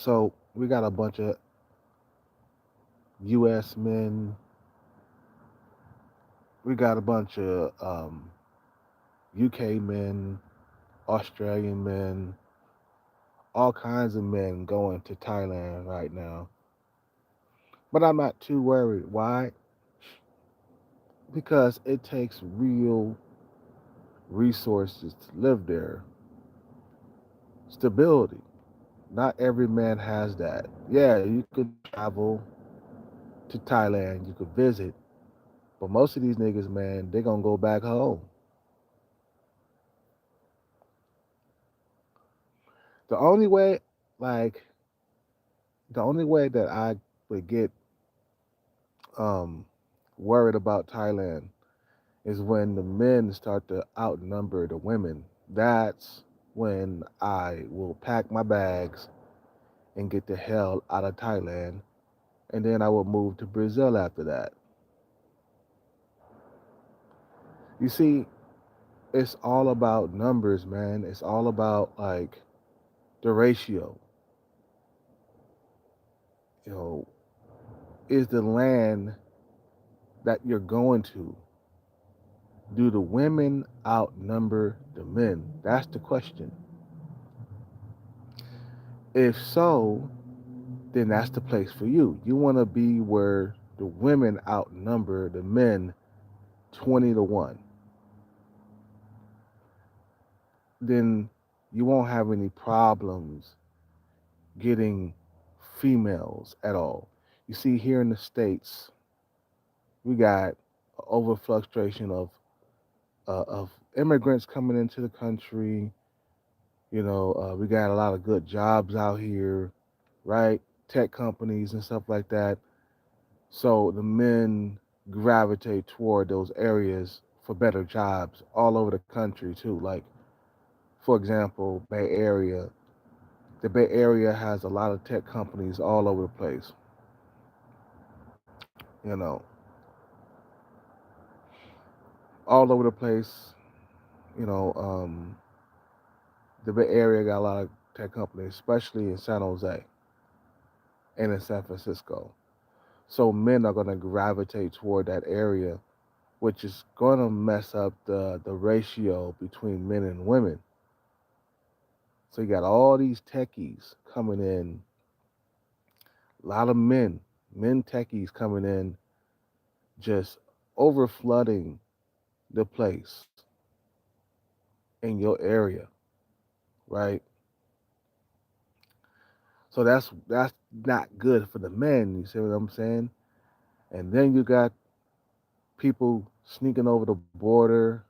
So we got a bunch of U.S. men. We got a bunch of UK men, Australian men, all kinds of men going to Thailand right now. But I'm not too worried. Why? Because it takes real resources to live there. Stability. Not every man has that. Yeah, you could travel to Thailand, you could visit, but most of these niggas, man, they gonna go back home. The only way, like, the only way that I would get um worried about Thailand is when the men start to outnumber the women. That's when I will pack my bags and get the hell out of Thailand, and then I will move to Brazil after that. You see, it's all about numbers, man. It's all about like the ratio. You know, is the land that you're going to, do the women outnumber the men? That's the question. If so, then that's the place for you. You want to be where the women outnumber the men 20 to 1. Then you won't have any problems getting females at all. You see, here in the States, we got over fluctuation of immigrants coming into the country. We got a lot of good jobs out here, right? Tech companies and stuff like that. So the men gravitate toward those areas for better jobs all over the country too. Like, for example, Bay Area. The Bay Area has a lot of tech companies all over the place. You know, all over the place. You know, the Bay Area got a lot of tech companies, especially in San Jose and in San Francisco. So men are going to gravitate toward that area, which is going to mess up the ratio between men and women. So you got all these techies coming in, a lot of men techies coming in, just over flooding the place in your area, right? So that's not good for the men. You see what I'm saying? And then you got people sneaking over the border,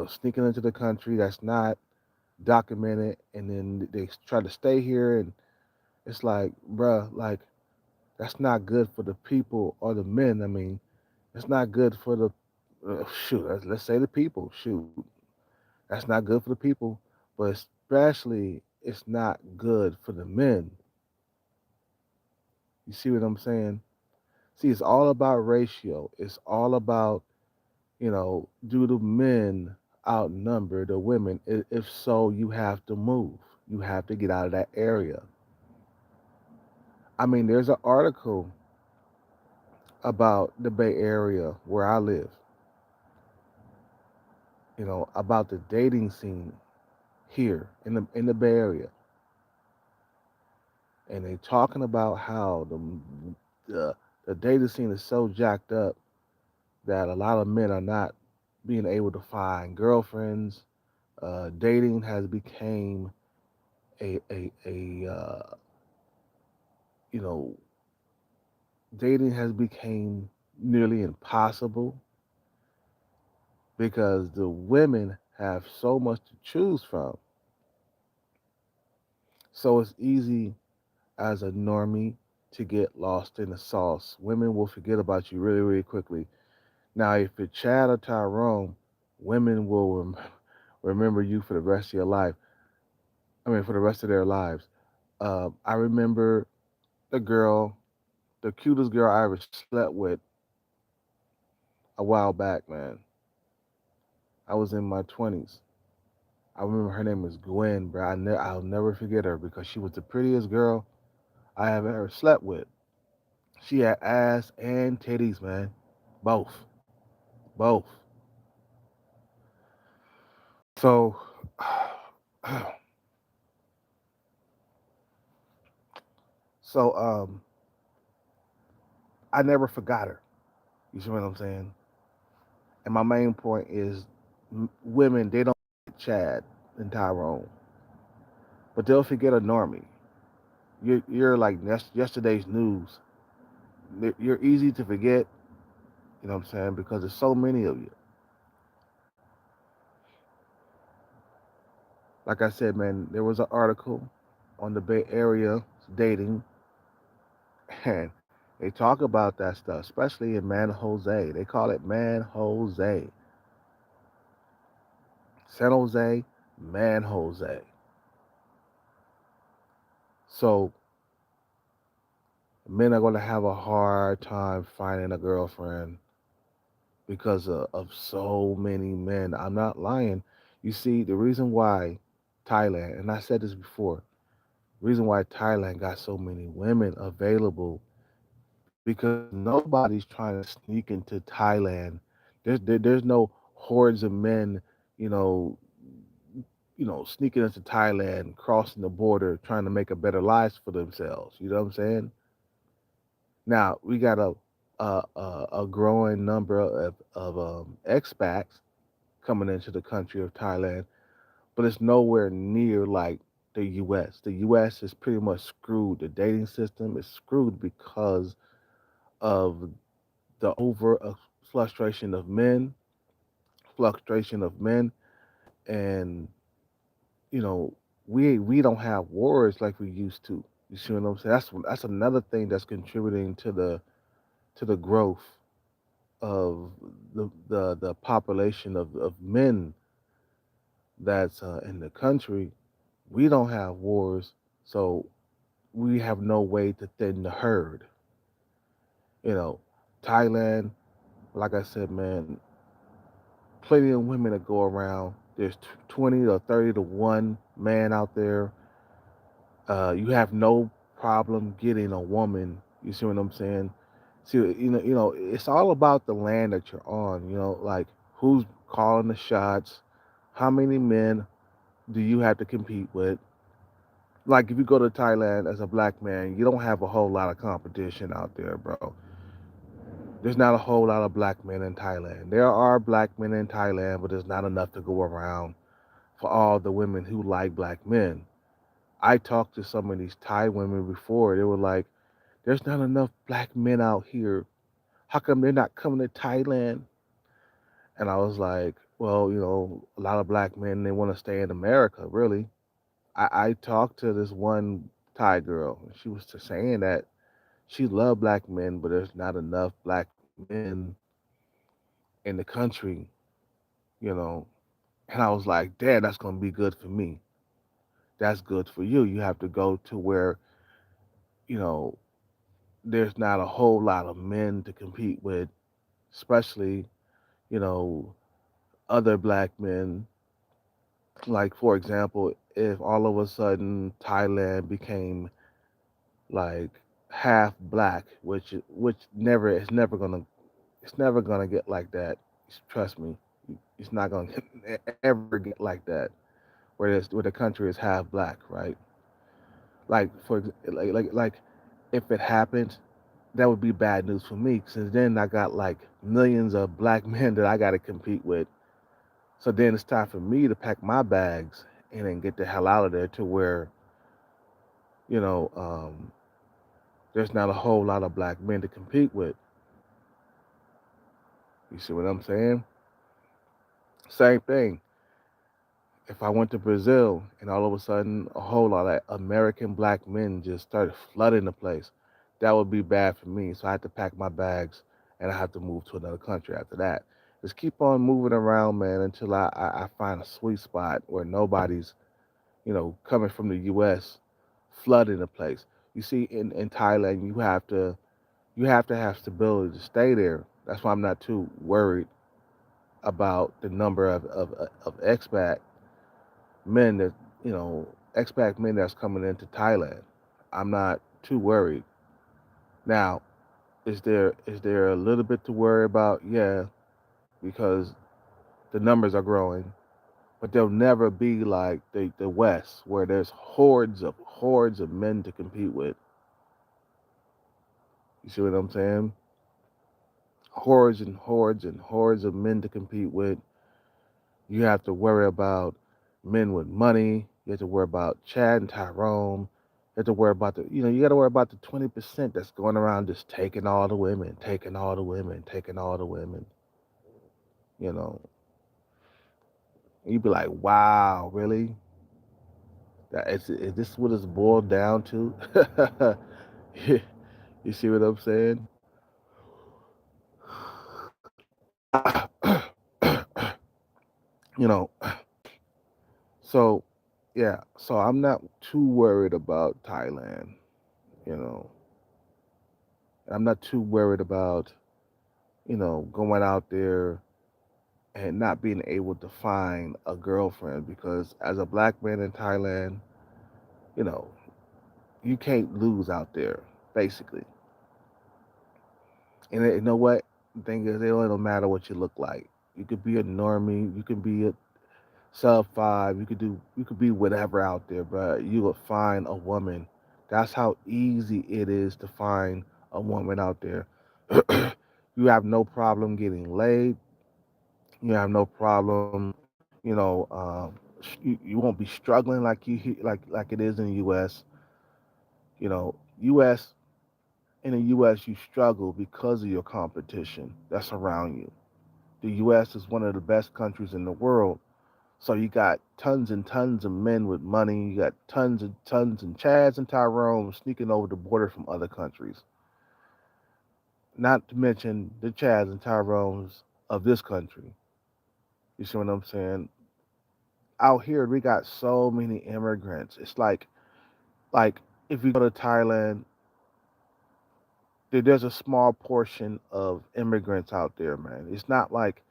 sneaking into the country that's not documented, and then they try to stay here, and it's like, bruh, like that's not good for the people or the men. I mean, it's not good for the shoot. Let's say the people. Shoot, that's not good for the people, but especially it's not good for the men. You see what I'm saying? See, it's all about ratio. It's all about, do the men outnumber the women? If so, you have to move. You have to get out of that area. I mean, there's an article about the Bay Area where I live, about the dating scene here in the Bay Area, and they talking about how the the dating scene is so jacked up that a lot of men are not being able to find girlfriends. Dating has became a you know dating has became nearly impossible because the women have so much to choose from. So it's easy as a normie to get lost in the sauce. Women will forget about you really, really quickly. Now, if it's Chad or Tyrone, women will remember you for the rest of your life. I mean, for the rest of their lives. I remember the girl, the cutest girl I ever slept with a while back, man. I was in my 20s. I remember her name was Gwen, bro. I'll never forget her because she was the prettiest girl I have ever slept with. She had ass and titties, man. Both. Both. So, so I never forgot her. You see what I'm saying? And my main point is women, they don't like Chad and Tyrone, but they'll forget a normie. You're like yesterday's news. You're easy to forget, you know what I'm saying? Because there's so many of you. Like I said, man, there was an article on the Bay Area dating, and they talk about that stuff, especially in Man Jose. They call it Man Jose. San Jose, Man Jose. So men are going to have a hard time finding a girlfriend because of so many men. I'm not lying. You see, the reason why Thailand, and I said this before, the reason why Thailand got so many women available because nobody's trying to sneak into Thailand. There's no hordes of men, you know, sneaking into Thailand, crossing the border, trying to make a better life for themselves. You know what I'm saying? Now we got a growing number of expats coming into the country of Thailand, but it's nowhere near like the U.S. The U.S. is pretty much screwed. The dating system is screwed because of the over frustration of men, and you know we don't have wars like we used to. You see what I'm saying? That's another thing that's contributing to the growth of the population of men that's in the country. We don't have wars, so we have no way to thin the herd. You know, Thailand, like I said, man, plenty of women that go around. There's 20 or 30 to 1 man out there. You have no problem getting a woman. You see what I'm saying? See, it's all about the land that you're on. Like who's calling the shots, how many men do you have to compete with? Like if you go to Thailand as a black man, you don't have a whole lot of competition out there, bro. There's not a whole lot of black men in Thailand. There are black men in Thailand, but there's not enough to go around for all the women who like black men. I talked to some of these Thai women before. They were like, there's not enough black men out here. How come they're not coming to Thailand? And I was like, well, a lot of black men, they want to stay in America, really. I talked to this one Thai girl. And she was just saying that she loved black men, but there's not enough black men in the country, you know. And I was like, Dad, that's going to be good for me. That's good for you. You have to go to where, you know, there's not a whole lot of men to compete with, especially, you know, other black men. Like, for example, if all of a sudden Thailand became like half black, which never gonna get like that. Trust me, it's not gonna ever get like that. Where the country is half black, right? Like like if it happened, that would be bad news for me. Since then I got like millions of black men that I got to compete with. So then it's time for me to pack my bags and then get the hell out of there to where you know there's not a whole lot of black men to compete with. You see what I'm saying? Same thing. If I went to Brazil and all of a sudden a whole lot of American black men just started flooding the place, that would be bad for me. So I had to pack my bags and I had to move to another country after that. Just keep on moving around, man, until I find a sweet spot where nobody's, coming from the US flooding the place. You see, in Thailand you have to have stability to stay there. That's why I'm not too worried about the number of expat. men that expat men that's coming into Thailand. I'm not too worried. Now, is there a little bit to worry about? Yeah, because the numbers are growing, but they'll never be like the West, where there's hordes of men to compete with. You see what I'm saying? Hordes and hordes and hordes of men to compete with. You have to worry about men with money. You have to worry about Chad and Tyrone. You have to worry about you got to worry about the 20% that's going around just taking all the women, taking all the women, taking all the women. You know, and you'd be like, wow, really? Is this what it's boiled down to? You see what I'm saying? you know, so yeah, so I'm not too worried about Thailand. You know, I'm not too worried about going out there and not being able to find a girlfriend because as a black man in Thailand, you know, you can't lose out there, basically. And you know what? The thing is, it don't matter what you look like. You could be a normie, you could be a sub five, you could be whatever out there, but you will find a woman. That's how easy it is to find a woman out there. You have no problem getting laid. You have no problem, you know, you won't be struggling like it is in the U.S. You know, U.S. In the U.S. you struggle because of your competition that's around you. The U.S. is one of the best countries in the world, so you got tons and tons of men with money. You got tons and Chads and Tyrones sneaking over the border from other countries. Not to mention the Chads and Tyrones of this country. You see what I'm saying? Out here we got so many immigrants. It's like if you go to Thailand, there's a small portion of immigrants out there, man. It's not like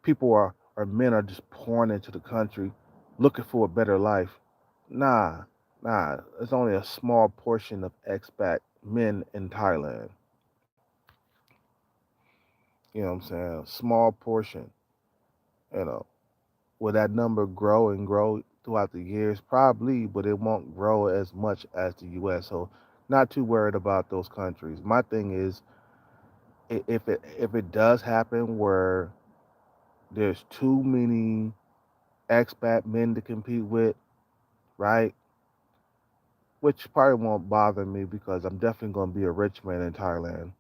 people are or men are just pouring into the country looking for a better life. Nah, nah. It's only a small portion of expat men in Thailand. You know what I'm saying? Small portion. You know, will that number grow and grow throughout the years? Probably, but it won't grow as much as the U.S. So, not too worried about those countries. My thing is, if it does happen where there's too many expat men to compete with, right? Which probably won't bother me because I'm definitely going to be a rich man in Thailand.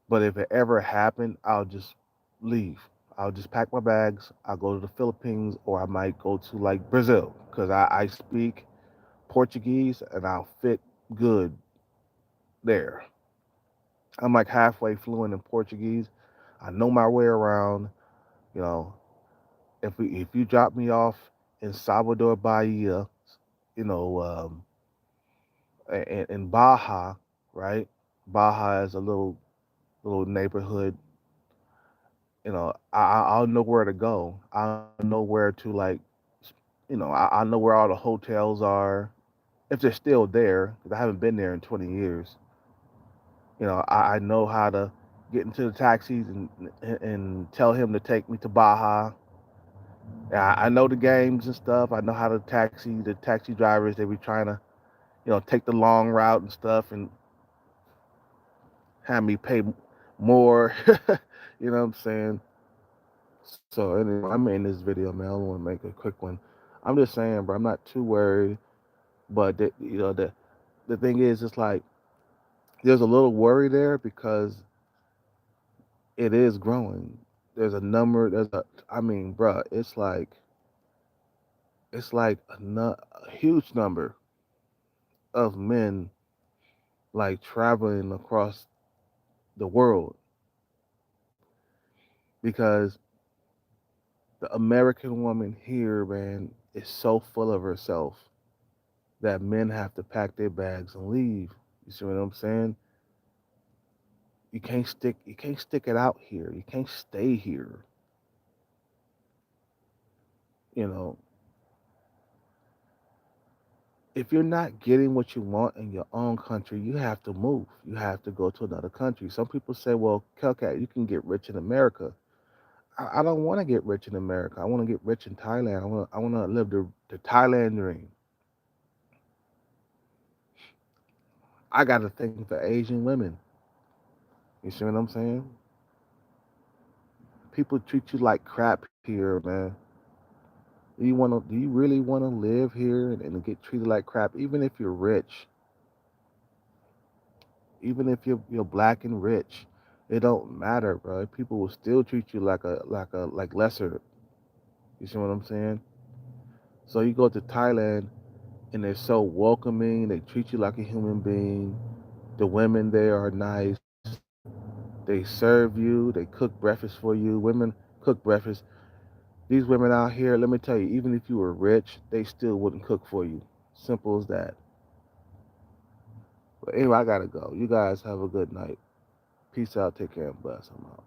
But if it ever happened, I'll just leave. I'll just pack my bags. I'll go to the Philippines or I might go to like Brazil because I speak Portuguese and I'll fit good there. I'm like halfway fluent in Portuguese. I know my way around. You know, if you drop me off in Salvador Bahia, you know, in Baja, right? Baja is a little neighborhood. You know, I'll know where to go. I'll know where to like, I know where all the hotels are if they're still there because I haven't been there in 20 years. I know how to get into the taxis and tell him to take me to Baja. I know the games and stuff. I know how the taxi drivers they be trying to take the long route and stuff and have me pay more. You know what I'm saying? So anyway, I made this video, man. I only want to make a quick one. I'm just saying, bro. I'm not too worried, but the thing is, it's like there's a little worry there because it is growing. There's a number. I mean, bro, it's like a huge number of men like traveling across the world because the American woman here, man, is so full of herself that men have to pack their bags and leave. You see what I'm saying? You can't stick it out here. You can't stay here. You know. If you're not getting what you want in your own country, you have to move. You have to go to another country. Some people say, well, Kelcat, you can get rich in America. I don't want to get rich in America. I want to get rich in Thailand. I want to live the Thailand dream. I got to think for Asian women. You see what I'm saying? People treat you like crap here, man. Do you really want to live here and get treated like crap even if you're rich? Even if you're black and rich, it don't matter, bro. People will still treat you like lesser. You see what I'm saying? So you go to Thailand and they're so welcoming. They treat you like a human being. The women there are nice. They serve you. They cook breakfast for you. Women cook breakfast. These women out here, let me tell you, even if you were rich, they still wouldn't cook for you. Simple as that. But anyway, I gotta go. You guys have a good night. Peace out. Take care and bless. I'm out.